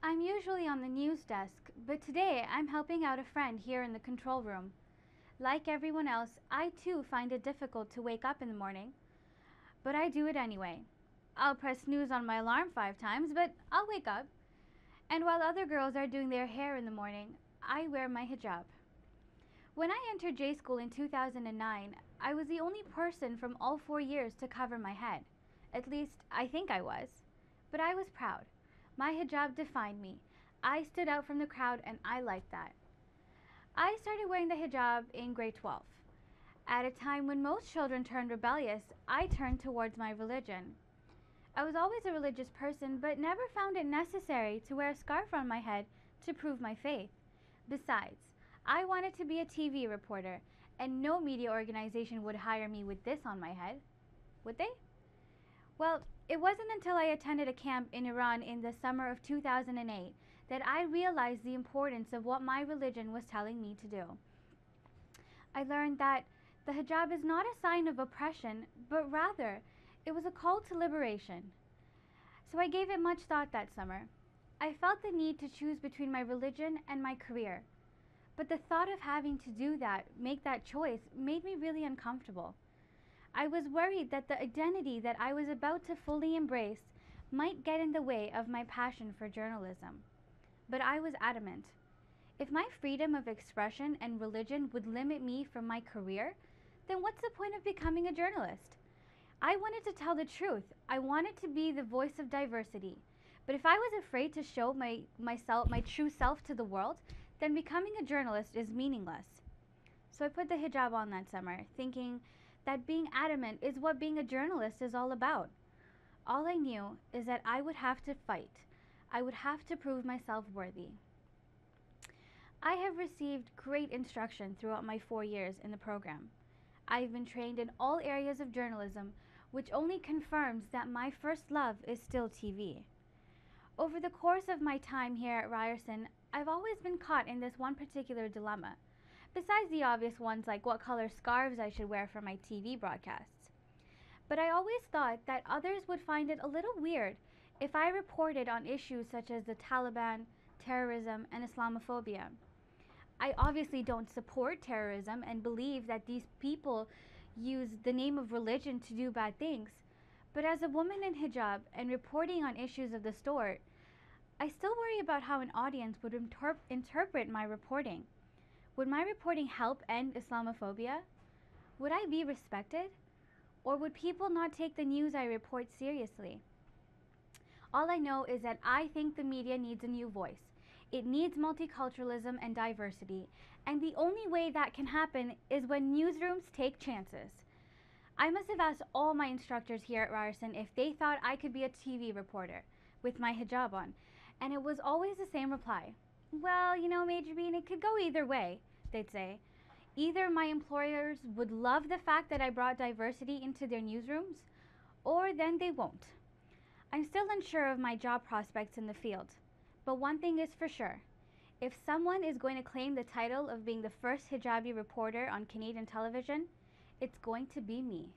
I'm usually on the news desk, but today I'm helping out a friend here in the control room. Like everyone else, I too find it difficult to wake up in the morning, but I do it anyway. I'll press snooze on my alarm 5 times, but I'll wake up. And while other girls are doing their hair in the morning, I wear my hijab. When I entered J school in 2009, I was the only person from all 4 years to cover my head. At least, I think I was. But I was proud. My hijab defined me. I stood out from the crowd and I liked that. I started wearing the hijab in grade 12. At a time when most children turned rebellious, I turned towards my religion. I was always a religious person, but never found it necessary to wear a scarf on my head to prove my faith. Besides, I wanted to be a TV reporter, and no media organization would hire me with this on my head. Would they? Well, it wasn't until I attended a camp in Iran in the summer of 2008 that I realized the importance of what my religion was telling me to do. I learned that the hijab is not a sign of oppression, but rather it was a call to liberation. So I gave it much thought that summer. I felt the need to choose between my religion and my career. But the thought of having to do that, make that choice, made me really uncomfortable. I was worried that the identity that I was about to fully embrace might get in the way of my passion for journalism. But I was adamant. If my freedom of expression and religion would limit me from my career, then what's the point of becoming a journalist? I wanted to tell the truth. I wanted to be the voice of diversity. But if I was afraid to show my true self to the world, then becoming a journalist is meaningless. So I put the hijab on that summer, thinking that being adamant is what being a journalist is all about. All I knew is that I would have to fight. I would have to prove myself worthy. I have received great instruction throughout my 4 years in the program. I've been trained in all areas of journalism, which only confirms that my first love is still TV. Over the course of my time here at Ryerson, I've always been caught in this one particular dilemma, besides the obvious ones like what color scarves I should wear for my TV broadcasts. But I always thought that others would find it a little weird if I reported on issues such as the Taliban, terrorism, and Islamophobia. I obviously don't support terrorism and believe that these people use the name of religion to do bad things. But as a woman in hijab and reporting on issues of the sort, I still worry about how an audience would interpret my reporting. Would my reporting help end Islamophobia? Would I be respected? Or would people not take the news I report seriously? All I know is that I think the media needs a new voice. It needs multiculturalism and diversity, and the only way that can happen is when newsrooms take chances. I must have asked all my instructors here at Ryerson if they thought I could be a TV reporter with my hijab on, and it was always the same reply. Well, Mahjabeen, it could go either way, they'd say. Either my employers would love the fact that I brought diversity into their newsrooms, or then they won't. I'm still unsure of my job prospects in the field, but one thing is for sure. If someone is going to claim the title of being the first hijabi reporter on Canadian television, it's going to be me.